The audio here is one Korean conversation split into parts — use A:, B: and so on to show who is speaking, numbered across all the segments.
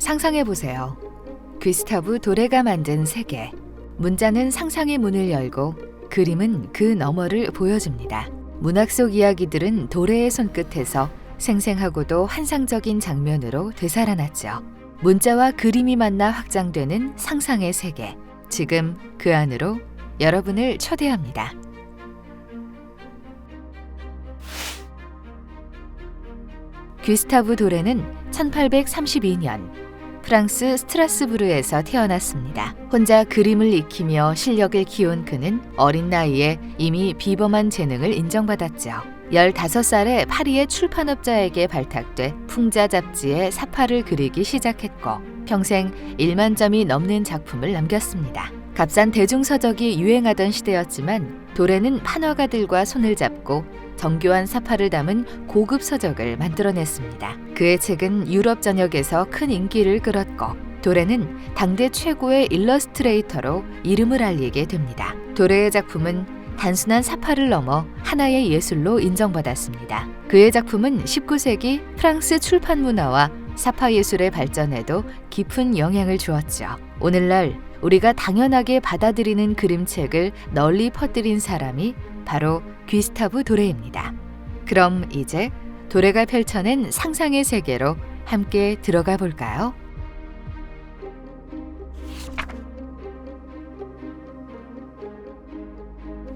A: 상상해보세요. 귀스타브 도레가 만든 세계. 문자는 상상의 문을 열고 그림은 그 너머를 보여줍니다. 문학 속 이야기들은 도레의 손끝에서 생생하고도 환상적인 장면으로 되살아났죠. 문자와 그림이 만나 확장되는 상상의 세계. 지금 그 안으로 여러분을 초대합니다. 귀스타브 도레는 1832년 프랑스 스트라스부르에서 태어났습니다. 혼자 그림을 익히며 실력을 키운 그는 어린 나이에 이미 비범한 재능을 인정받았죠. 15살에 파리의 출판업자에게 발탁돼 풍자 잡지에 사파를 그리기 시작했고 평생 1만 점이 넘는 작품을 남겼습니다. 값싼 대중서적이 유행하던 시대였지만 도레는 판화가들과 손을 잡고 정교한 사파를 담은 고급 서적을 만들어냈습니다. 그의 책은 유럽 전역에서 큰 인기를 끌었고 도레는 당대 최고의 일러스트레이터로 이름을 알리게 됩니다. 도레의 작품은 단순한 사파를 넘어 하나의 예술로 인정받았습니다. 그의 작품은 19세기 프랑스 출판 문화와 사파 예술의 발전에도 깊은 영향을 주었죠. 오늘날 우리가 당연하게 받아들이는 그림책을 널리 퍼뜨린 사람이 바로 귀스타브 도레입니다. 그럼 이제 도레가 펼쳐낸 상상의 세계로 함께 들어가 볼까요?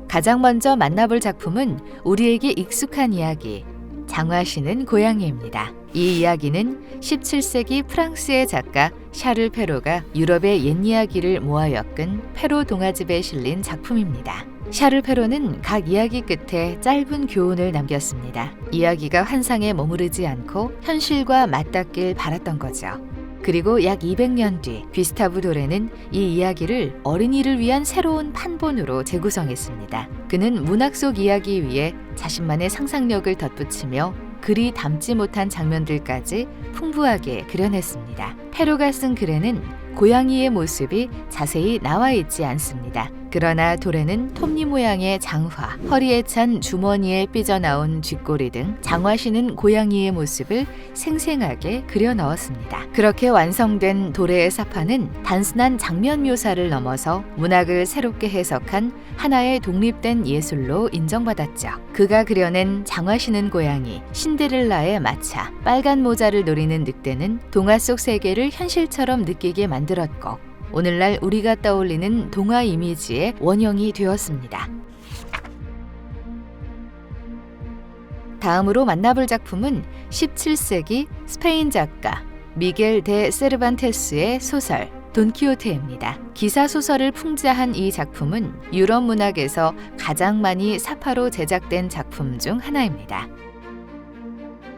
A: 가장 먼저 만나볼 작품은 우리에게 익숙한 이야기, 장화시는 고양이입니다. 이 이야기는 17세기 프랑스의 작가 샤를 페로가 유럽의 옛 이야기를 모아 엮은 페로 동화집에 실린 작품입니다. 샤를 페로는 각 이야기 끝에 짧은 교훈을 남겼습니다. 이야기가 환상에 머무르지 않고 현실과 맞닿길 바랐던 거죠. 그리고 약 200년 뒤 귀스타브 도레는 이 이야기를 어린이를 위한 새로운 판본으로 재구성했습니다. 그는 문학 속 이야기 위에 자신만의 상상력을 덧붙이며 글이 담지 못한 장면들까지 풍부하게 그려냈습니다. 페로가 쓴 글에는 고양이의 모습이 자세히 나와 있지 않습니다. 그러나 도레는 톱니 모양의 장화, 허리에 찬 주머니에 삐져나온 쥐꼬리 등 장화시는 고양이의 모습을 생생하게 그려 넣었습니다. 그렇게 완성된 도레의 사파는 단순한 장면 묘사를 넘어서 문학을 새롭게 해석한 하나의 독립된 예술로 인정받았죠. 그가 그려낸 장화시는 고양이, 신데렐라의 마차, 빨간 모자를 노리는 늑대는 동화 속 세계를 현실처럼 느끼게 만들었고 오늘날 우리가 떠올리는 동화 이미지의 원형이 되었습니다. 다음으로 만나볼 작품은 17세기 스페인 작가 미겔 데 세르반테스의 소설 돈키호테입니다. 기사소설을 풍자한 이 작품은 유럽 문학에서 가장 많이 사파로 제작된 작품 중 하나입니다.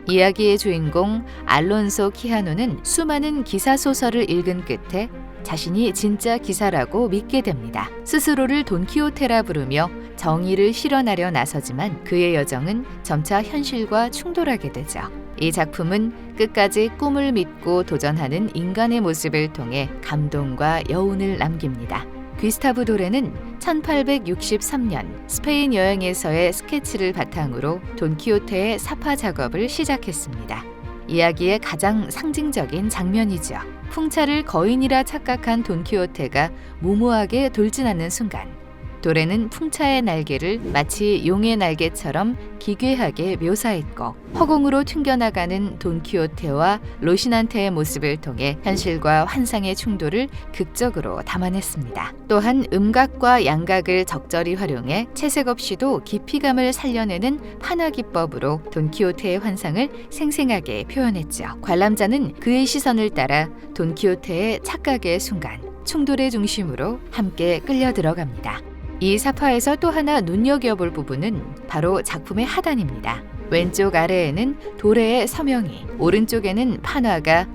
A: 이야기의 주인공 알론소 키하노는 수많은 기사소설을 읽은 끝에 자신이 진짜 기사라고 믿게 됩니다. 스스로를 돈키호테라 부르며 정의를 실현하려 나서지만 그의 여정은 점차 현실과 충돌하게 되죠. 이 작품은 끝까지 꿈을 믿고 도전하는 인간의 모습을 통해 감동과 여운을 남깁니다. 귀스타브 도레는 1863년 스페인 여행에서의 스케치를 바탕으로 돈키호테의 사파 작업을 시작했습니다. 이야기의 가장 상징적인 장면이죠. 풍차를 거인이라 착각한 돈키호테가 무모하게 돌진하는 순간 도레는 풍차의 날개를 마치 용의 날개처럼 기괴하게 묘사했고 허공으로 튕겨나가는 돈키호테와 로시난테의 모습을 통해 현실과 환상의 충돌을 극적으로 담아냈습니다. 또한 음각과 양각을 적절히 활용해 채색 없이도 깊이감을 살려내는 판화 기법으로 돈키호테의 환상을 생생하게 표현했죠. 관람자는 그의 시선을 따라 돈키호테의 착각의 순간, 충돌의 중심으로 함께 끌려 들어갑니다. 이 사파에서 또 하나 눈여겨볼 부분은 바로 작품의 하단입니다. 왼쪽 아래에는 도레의 서명이, 오른쪽에는 판화가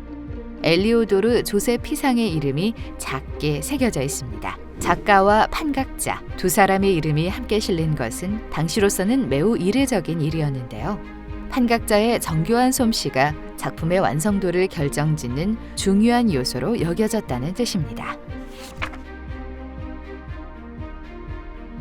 A: 엘리오도르 조세 피상의 이름이 작게 새겨져 있습니다. 작가와 판각자 두 사람의 이름이 함께 실린 것은 당시로서는 매우 이례적인 일이었는데요. 판각자의 정교한 솜씨가 작품의 완성도를 결정짓는 중요한 요소로 여겨졌다는 뜻입니다.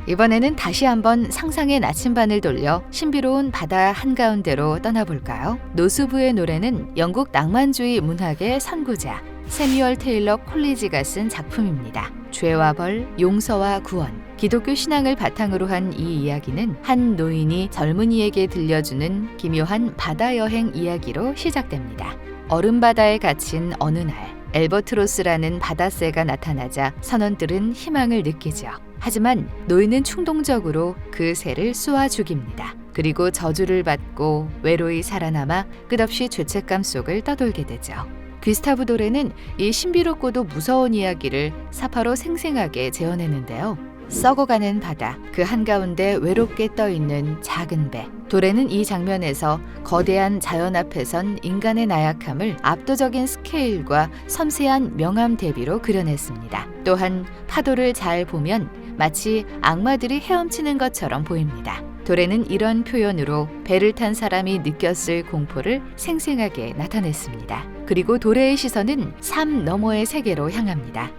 A: 이번에는 다시 한번 상상의 나침반을 돌려 신비로운 바다 한가운데로 떠나볼까요? 노수부의 노래는 영국 낭만주의 문학의 선구자 세뮤얼 테일러 콜리지가 쓴 작품입니다. 죄와 벌, 용서와 구원. 기독교 신앙을 바탕으로 한 이 이야기는 한 노인이 젊은이에게 들려주는 기묘한 바다 여행 이야기로 시작됩니다. 얼음바다에 갇힌 어느 날, 엘버트로스라는 바다새가 나타나자 선원들은 희망을 느끼죠. 하지만 노인은 충동적으로 그 새를 쏘아 죽입니다. 그리고 저주를 받고 외로이 살아남아 끝없이 죄책감 속을 떠돌게 되죠. 귀스타브 도레는 이 신비롭고도 무서운 이야기를 사파로 생생하게 재현했는데요. 썩어가는 바다, 그 한가운데 외롭게 떠있는 작은 배. 도레는 이 장면에서 거대한 자연 앞에선 인간의 나약함을 압도적인 스케일과 섬세한 명암 대비로 그려냈습니다. 또한 파도를 잘 보면 마치 악마들이 헤엄치는 것처럼 보입니다. 도레는 이런 표현으로 배를 탄 사람이 느꼈을 공포를 생생하게 나타냈습니다. 그리고 도레의 시선은 삶 너머의 세계로 향합니다.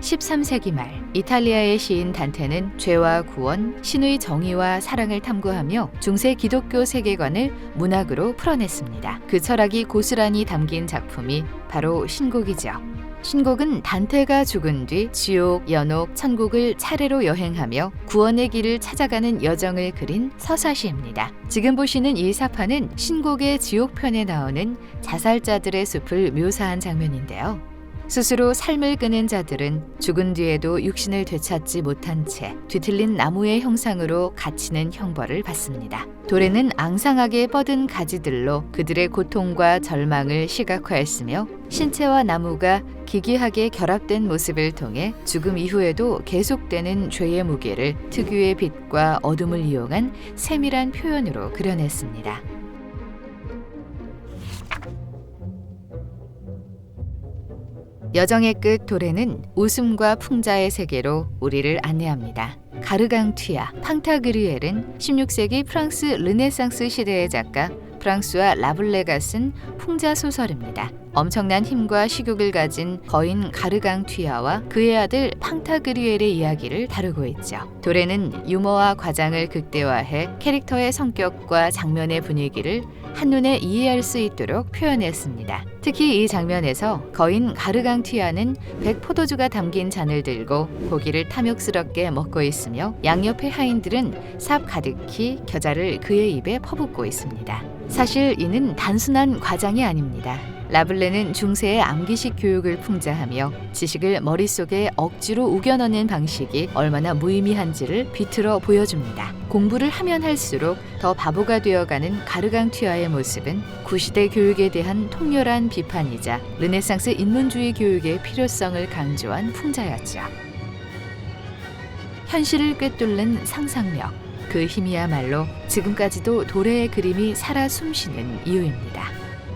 A: 13세기 말 이탈리아의 시인 단테는 죄와 구원, 신의 정의와 사랑을 탐구하며 중세 기독교 세계관을 문학으로 풀어냈습니다. 그 철학이 고스란히 담긴 작품이 바로 신곡이죠. 신곡은 단테가 죽은 뒤 지옥, 연옥, 천국을 차례로 여행하며 구원의 길을 찾아가는 여정을 그린 서사시입니다. 지금 보시는 이 사파는 신곡의 지옥편에 나오는 자살자들의 숲을 묘사한 장면인데요. 스스로 삶을 끊은 자들은 죽은 뒤에도 육신을 되찾지 못한 채 뒤틀린 나무의 형상으로 갇히는 형벌을 받습니다. 도레는 앙상하게 뻗은 가지들로 그들의 고통과 절망을 시각화했으며 신체와 나무가 기괴하게 결합된 모습을 통해 죽음 이후에도 계속되는 죄의 무게를 특유의 빛과 어둠을 이용한 세밀한 표현으로 그려냈습니다. 여정의 끝 도레는 웃음과 풍자의 세계로 우리를 안내합니다. 가르강튀아, 팡타그리엘은 16세기 프랑스 르네상스 시대의 작가 프랑스와 라블레가 쓴 풍자 소설입니다. 엄청난 힘과 식욕을 가진 거인 가르강튀아와 그의 아들 팡타그리엘의 이야기를 다루고 있죠. 도레는 유머와 과장을 극대화해 캐릭터의 성격과 장면의 분위기를 한눈에 이해할 수 있도록 표현했습니다. 특히 이 장면에서 거인 가르강튀아는 백포도주가 담긴 잔을 들고 고기를 탐욕스럽게 먹고 있으며 양옆의 하인들은 삽 가득히 겨자를 그의 입에 퍼붓고 있습니다. 사실 이는 단순한 과장이 아닙니다. 라블레는 중세의 암기식 교육을 풍자하며 지식을 머릿속에 억지로 우겨넣는 방식이 얼마나 무의미한지를 비틀어 보여줍니다. 공부를 하면 할수록 더 바보가 되어가는 가르강튀아의 모습은 구시대 교육에 대한 통렬한 비판이자 르네상스 인문주의 교육의 필요성을 강조한 풍자였죠. 현실을 꿰뚫는 상상력, 그 힘이야말로 지금까지도 도레의 그림이 살아 숨쉬는 이유입니다.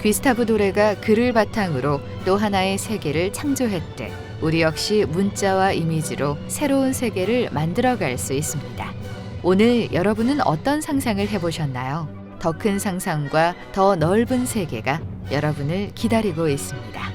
A: 귀스타브 도레가 글을 바탕으로 또 하나의 세계를 창조했듯 우리 역시 문자와 이미지로 새로운 세계를 만들어갈 수 있습니다. 오늘 여러분은 어떤 상상을 해보셨나요? 더 큰 상상과 더 넓은 세계가 여러분을 기다리고 있습니다.